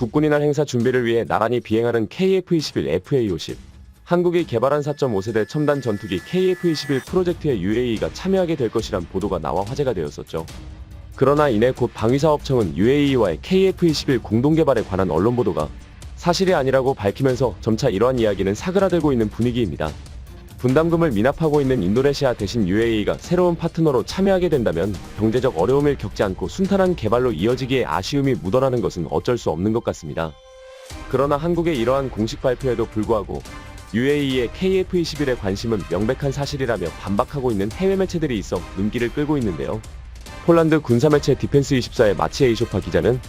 국군이날 행사 준비를 위해 나란히 비행하는 KF-21 FA-50. 한국이 개발한 4.5세대 첨단 전투기 KF-21 프로젝트에 UAE가 참여하게 될 것이란 보도가 나와 화제가 되었었죠. 그러나 이내 곧 방위사업청은 UAE와의 KF-21 공동개발에 관한 언론 보도가 사실이 아니라고 밝히면서 점차 이러한 이야기는 사그라들고 있는 분위기입니다. 분담금을 미납하고 있는 인도네시아 대신 UAE가 새로운 파트너로 참여하게 된다면 경제적 어려움을 겪지 않고 순탄한 개발로 이어지기에 아쉬움이 묻어나는 것은 어쩔 수 없는 것 같습니다. 그러나 한국의 이러한 공식 발표에도 불구하고 UAE의 KF-21에 관심은 명백한 사실이라며 반박하고 있는 해외 매체들이 있어 눈길을 끌고 있는데요. 폴란드 군사매체 디펜스24의 마치에 이쇼파 기자는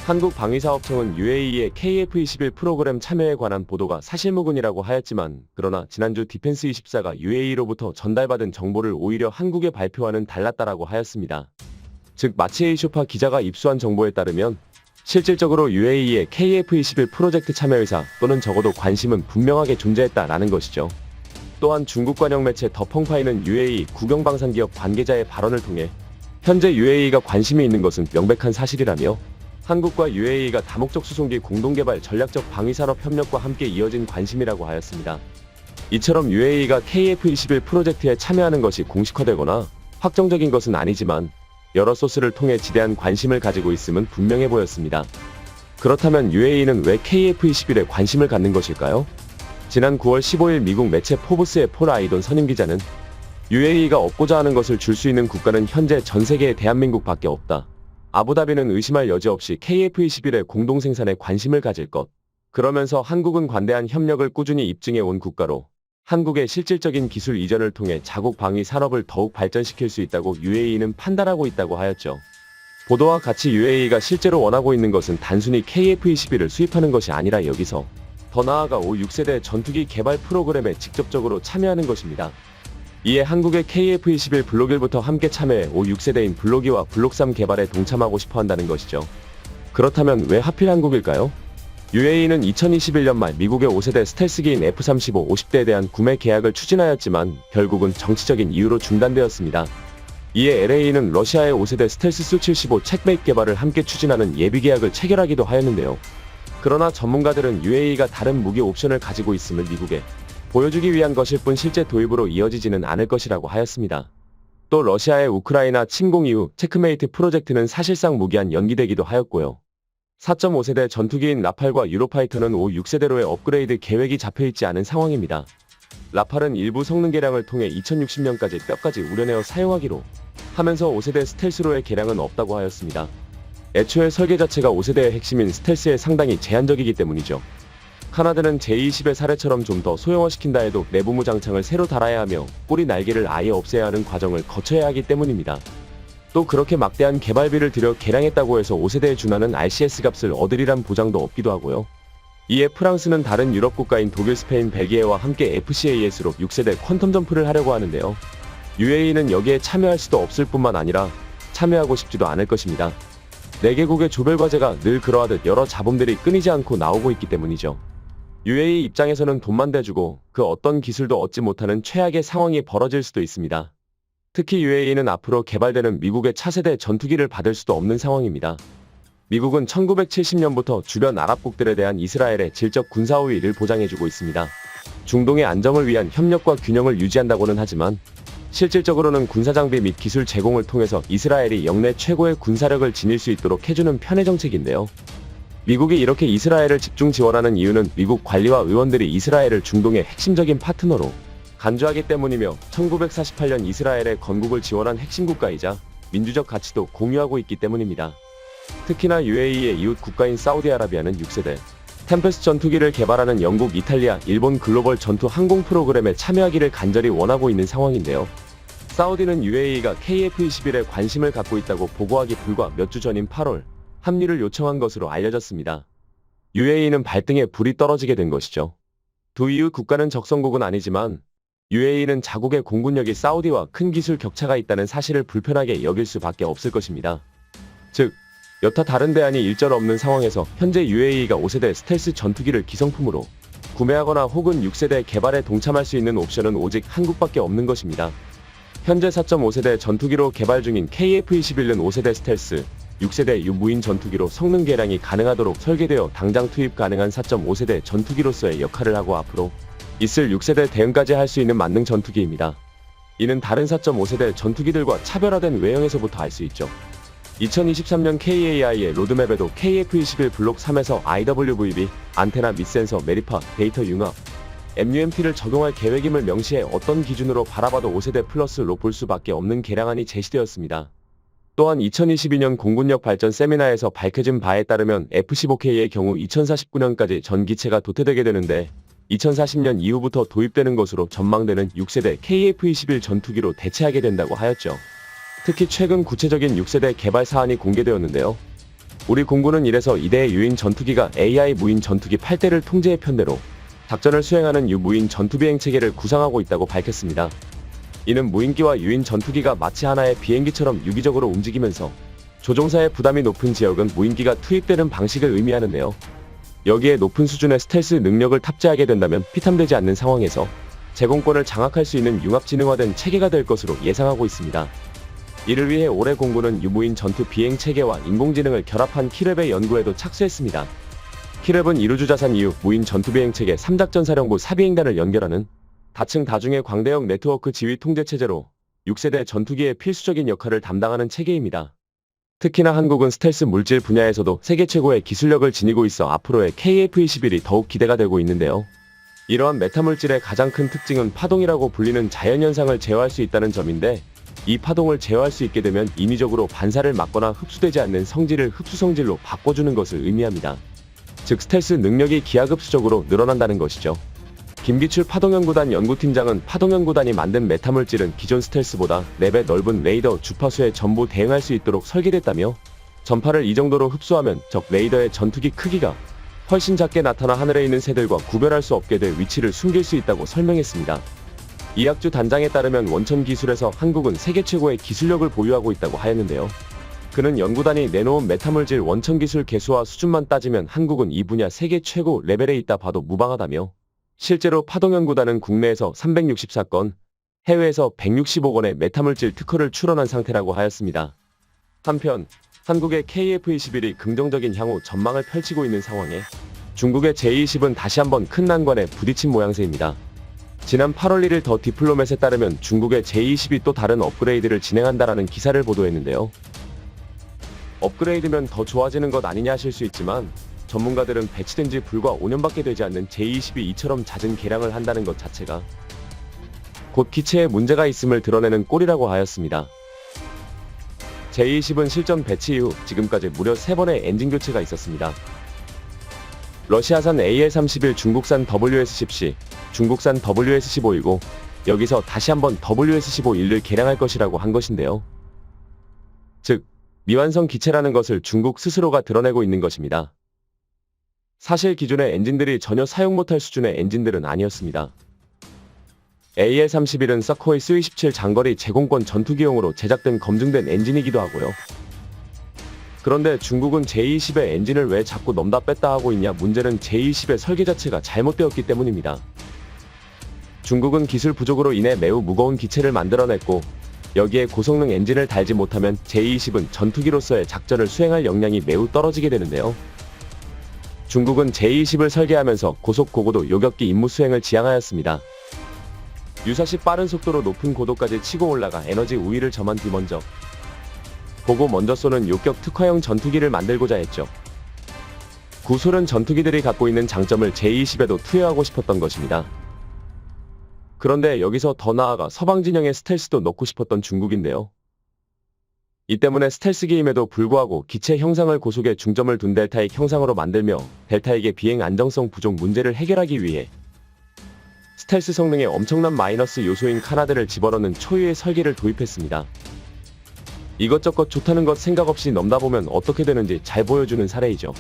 한국 방위사업청은 UAE의 KF-21 프로그램 참여에 관한 보도가 사실무근이라고 하였지만, 그러나 지난주 디펜스24가 UAE로부터 전달받은 정보를 오히려 한국에 발표와는 달랐다라고 하였습니다. 즉 마치에 이쇼파 기자가 입수한 정보에 따르면 실질적으로 UAE의 KF-21 프로젝트 참여 의사 또는 적어도 관심은 분명하게 존재했다라는 것이죠. 또한 중국 관영 매체 더 펑파이는 UAE 국영방산기업 관계자의 발언을 통해 현재 UAE가 관심이 있는 것은 명백한 사실이라며 한국과 UAE가 다목적 수송기 공동개발 전략적 방위산업 협력과 함께 이어진 관심이라고 하였습니다. 이처럼 UAE가 KF-21 프로젝트에 참여하는 것이 공식화되거나 확정적인 것은 아니지만 여러 소스를 통해 지대한 관심을 가지고 있음은 분명해 보였습니다. 그렇다면 UAE는 왜 KF-21에 관심을 갖는 것일까요? 지난 9월 15일 미국 매체 포브스의 폴 아이돈 선임 기자는 UAE가 얻고자 하는 것을 줄 수 있는 국가는 현재 전 세계에 대한민국밖에 없다. 아부다비는 의심할 여지 없이 KF-21의 공동생산에 관심을 가질 것. 그러면서 한국은 관대한 협력을 꾸준히 입증해 온 국가로 한국의 실질적인 기술 이전을 통해 자국 방위 산업을 더욱 발전시킬 수 있다고 UAE는 판단하고 있다고 하였죠. 보도와 같이 UAE가 실제로 원하고 있는 것은 단순히 KF-21을 수입하는 것이 아니라 여기서 더 나아가 5, 6세대 전투기 개발 프로그램에 직접적으로 참여하는 것입니다. 이에 한국의 KF-21 블록 1부터 함께 참여해 5, 6세대인 블록 2와 블록 3 개발에 동참하고 싶어 한다는 것이죠. 그렇다면 왜 하필 한국일까요? UAE는 2021년 말 미국의 5세대 스텔스기인 F-35 50대에 대한 구매 계약을 추진하였지만 결국은 정치적인 이유로 중단되었습니다. 이에 LA는 러시아의 5세대 스텔스 Su-75 체크메이트 개발을 함께 추진하는 예비 계약을 체결하기도 하였는데요. 그러나 전문가들은 UAE가 다른 무기 옵션을 가지고 있음을 미국에 보여주기 위한 것일 뿐 실제 도입으로 이어지지는 않을 것이라고 하였습니다. 또 러시아의 우크라이나 침공 이후 체크메이트 프로젝트는 사실상 무기한 연기되기도 하였고요. 4.5세대 전투기인 라팔과 유로파이터는 5, 6세대로의 업그레이드 계획이 잡혀있지 않은 상황입니다. 라팔은 일부 성능 개량을 통해 2060년까지 뼈까지 우려내어 사용하기로 하면서 5세대 스텔스로의 개량은 없다고 하였습니다. 애초에 설계 자체가 5세대의 핵심인 스텔스에 상당히 제한적이기 때문이죠. 카나드는 제20의 사례처럼 좀 더 소형화시킨다 해도 내부무 장창을 새로 달아야 하며 꼬리 날개를 아예 없애야 하는 과정을 거쳐야 하기 때문입니다. 또 그렇게 막대한 개발비를 들여 개량했다고 해서 5세대에 준하는 RCS 값을 얻으리란 보장도 없기도 하고요. 이에 프랑스는 다른 유럽 국가인 독일, 스페인, 벨기에와 함께 FCAS로 6세대 퀀텀 점프를 하려고 하는데요. UAE는 여기에 참여할 수도 없을 뿐만 아니라 참여하고 싶지도 않을 것입니다. 4개국의 조별 과제가 늘 그러하듯 여러 잡음들이 끊이지 않고 나오고 있기 때문이죠. UAE 입장에서는 돈만 대주고 그 어떤 기술도 얻지 못하는 최악의 상황이 벌어질 수도 있습니다. 특히 UAE는 앞으로 개발되는 미국의 차세대 전투기를 받을 수도 없는 상황입니다. 미국은 1970년부터 주변 아랍국들에 대한 이스라엘의 질적 군사 우위를 보장해주고 있습니다. 중동의 안정을 위한 협력과 균형을 유지한다고는 하지만 실질적으로는 군사장비 및 기술 제공을 통해서 이스라엘이 역내 최고의 군사력을 지닐 수 있도록 해주는 편의 정책인데요. 미국이 이렇게 이스라엘을 집중 지원하는 이유는 미국 관리와 의원들이 이스라엘을 중동의 핵심적인 파트너로 간주하기 때문이며 1948년 이스라엘의 건국을 지원한 핵심 국가이자 민주적 가치도 공유하고 있기 때문입니다. 특히나 UAE의 이웃 국가인 사우디아라비아는 6세대 템페스트 전투기를 개발하는 영국, 이탈리아, 일본 글로벌 전투 항공 프로그램에 참여하기를 간절히 원하고 있는 상황인데요. 사우디는 UAE가 KF-21에 관심을 갖고 있다고 보고하기 불과 몇 주 전인 8월 합류를 요청한 것으로 알려졌습니다. UAE는 발등에 불이 떨어지게 된 것이죠. 두 이웃 국가는 적성국은 아니지만 UAE는 자국의 공군력이 사우디와 큰 기술 격차가 있다는 사실을 불편하게 여길 수밖에 없을 것입니다. 즉, 여타 다른 대안이 일절 없는 상황에서 현재 UAE가 5세대 스텔스 전투기를 기성품으로 구매하거나 혹은 6세대 개발에 동참할 수 있는 옵션은 오직 한국밖에 없는 것입니다. 현재 4.5세대 전투기로 개발 중인 KF-21은 5세대 스텔스, 6세대 유무인 전투기로 성능 개량이 가능하도록 설계되어 당장 투입 가능한 4.5세대 전투기로서의 역할을 하고 앞으로 있을 6세대 대응까지 할 수 있는 만능 전투기입니다. 이는 다른 4.5세대 전투기들과 차별화된 외형에서부터 알 수 있죠. 2023년 KAI의 로드맵에도 KF-21 블록 3에서 IWVB, 안테나 및 센서, 메리파, 데이터 융합, MUMT를 적용할 계획임을 명시해 어떤 기준으로 바라봐도 5세대 플러스로 볼 수밖에 없는 개량안이 제시되었습니다. 또한 2022년 공군력 발전 세미나에서 밝혀진 바에 따르면 F-15K의 경우 2049년까지 전 기체가 도태되게 되는데 2040년 이후부터 도입되는 것으로 전망되는 6세대 KF-21 전투기로 대체하게 된다고 하였죠. 특히 최근 구체적인 6세대 개발 사안이 공개되었는데요. 우리 공군은 이래서 2대의 유인 전투기가 AI 무인 전투기 8대를 통제해 편대로 작전을 수행하는 유무인 전투비행 체계를 구상하고 있다고 밝혔습니다. 이는 무인기와 유인 전투기가 마치 하나의 비행기처럼 유기적으로 움직이면서 조종사의 부담이 높은 지역은 무인기가 투입되는 방식을 의미하는데요. 여기에 높은 수준의 스텔스 능력을 탑재하게 된다면 피탐되지 않는 상황에서 제공권을 장악할 수 있는 융합지능화된 체계가 될 것으로 예상하고 있습니다. 이를 위해 올해 공군은 유무인 전투 비행 체계와 인공지능을 결합한 키랩의 연구에도 착수했습니다. 키랩은 이루주 자산 이후 무인 전투 비행 체계 3작전사령부 사비행단을 연결하는 다층 다중의 광대역 네트워크 지휘 통제 체제로 6세대 전투기의 필수적인 역할을 담당하는 체계입니다. 특히나 한국은 스텔스 물질 분야에서도 세계 최고의 기술력을 지니고 있어 앞으로의 KF-21이 더욱 기대가 되고 있는데요. 이러한 메타물질의 가장 큰 특징은 파동이라고 불리는 자연현상을 제어할 수 있다는 점인데, 이 파동을 제어할 수 있게 되면 인위적으로 반사를 막거나 흡수되지 않는 성질을 흡수성질로 바꿔주는 것을 의미합니다. 즉 스텔스 능력이 기하급수적으로 늘어난다는 것이죠. 김기출 파동연구단 연구팀장은 파동연구단이 만든 메타물질은 기존 스텔스보다 랩의 넓은 레이더 주파수에 전부 대응할 수 있도록 설계됐다며, 전파를 이 정도로 흡수하면 적 레이더의 전투기 크기가 훨씬 작게 나타나 하늘에 있는 새들과 구별할 수 없게 될 위치를 숨길 수 있다고 설명했습니다. 이학주 단장에 따르면 원천 기술에서 한국은 세계 최고의 기술력을 보유하고 있다고 하였는데요. 그는 연구단이 내놓은 메타물질 원천 기술 개수와 수준만 따지면 한국은 이 분야 세계 최고 레벨에 있다 봐도 무방하다며, 실제로 파동연구단은 국내에서 364건, 해외에서 165건의 메타물질 특허를 출원한 상태라고 하였습니다. 한편 한국의 KF-21이 긍정적인 향후 전망을 펼치고 있는 상황에 중국의 J-20은 다시 한번 큰 난관에 부딪힌 모양새입니다. 지난 8월 1일 더 디플로맷에 따르면 중국의 J-20이 또 다른 업그레이드를 진행한다라는 기사를 보도했는데요. 업그레이드면 더 좋아지는 것 아니냐 하실 수 있지만, 전문가들은 배치된 지 불과 5년밖에 되지 않는 J-20이 이처럼 잦은 개량을 한다는 것 자체가 곧 기체에 문제가 있음을 드러내는 꼴이라고 하였습니다. J-20은 실전 배치 이후 지금까지 무려 3번의 엔진 교체가 있었습니다. 러시아산 AL-31, 중국산 WS-10C, 중국산 WS-15이고 여기서 다시 한번 WS-15-1을 개량할 것이라고 한 것인데요. 즉, 미완성 기체라는 것을 중국 스스로가 드러내고 있는 것입니다. 사실 기존의 엔진들이 전혀 사용 못할 수준의 엔진들은 아니었습니다. AL-31은 서코이 Su-27 장거리 제공권 전투기용으로 제작된 검증된 엔진이기도 하고요. 그런데 중국은 J-20의 엔진을 왜 자꾸 넘다 뺐다 하고 있냐, 문제는 J-20의 설계 자체가 잘못되었기 때문입니다. 중국은 기술 부족으로 인해 매우 무거운 기체를 만들어냈고, 여기에 고성능 엔진을 달지 못하면 J-20은 전투기로서의 작전을 수행할 역량이 매우 떨어지게 되는데요. 중국은 J-20을 설계하면서 고속 고고도 요격기 임무 수행을 지향하였습니다. 유사시 빠른 속도로 높은 고도까지 치고 올라가 에너지 우위를 점한 뒤 먼저 보고 먼저 쏘는 요격 특화형 전투기를 만들고자 했죠. 구소련 전투기들이 갖고 있는 장점을 J-20에도 투여하고 싶었던 것입니다. 그런데 여기서 더 나아가 서방 진영의 스텔스도 넣고 싶었던 중국인데요. 이 때문에 스텔스기임에도 불구하고 기체 형상을 고속에 중점을 둔 델타익 형상으로 만들며 델타익의 비행 안정성 부족 문제를 해결하기 위해 스텔스 성능에 엄청난 마이너스 요소인 카나드를 집어넣는 초유의 설계를 도입했습니다. 이것저것 좋다는 것 생각 없이 넘다 보면 어떻게 되는지 잘 보여주는 사례이죠.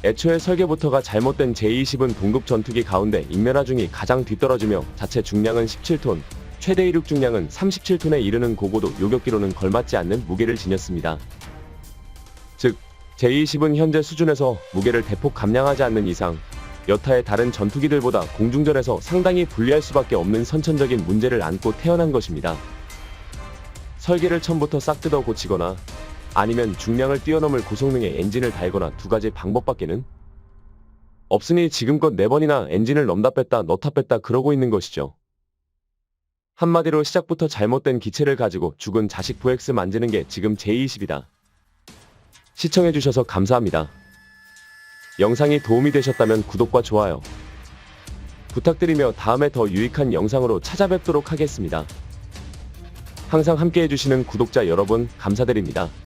애초에 설계부터가 잘못된 J-20은 동급 전투기 가운데 인면하중이 가장 뒤떨어지며 자체 중량은 17톤, 최대 이륙 중량은 37톤에 이르는 고고도 요격기로는 걸맞지 않는 무게를 지녔습니다. 즉, J-20은 현재 수준에서 무게를 대폭 감량하지 않는 이상 여타의 다른 전투기들보다 공중전에서 상당히 불리할 수밖에 없는 선천적인 문제를 안고 태어난 것입니다. 설계를 처음부터 싹 뜯어 고치거나 아니면 중량을 뛰어넘을 고성능의 엔진을 달거나 두 가지 방법밖에는 없으니 지금껏 4번이나 엔진을 넘다 뺐다 넣다 뺐다 그러고 있는 것이죠. 한마디로 시작부터 잘못된 기체를 가지고 죽은 자식 VX 만지는 게 지금 제20이다. 시청해주셔서 감사합니다. 영상이 도움이 되셨다면 구독과 좋아요 부탁드리며 다음에 더 유익한 영상으로 찾아뵙도록 하겠습니다. 항상 함께 해주시는 구독자 여러분 감사드립니다.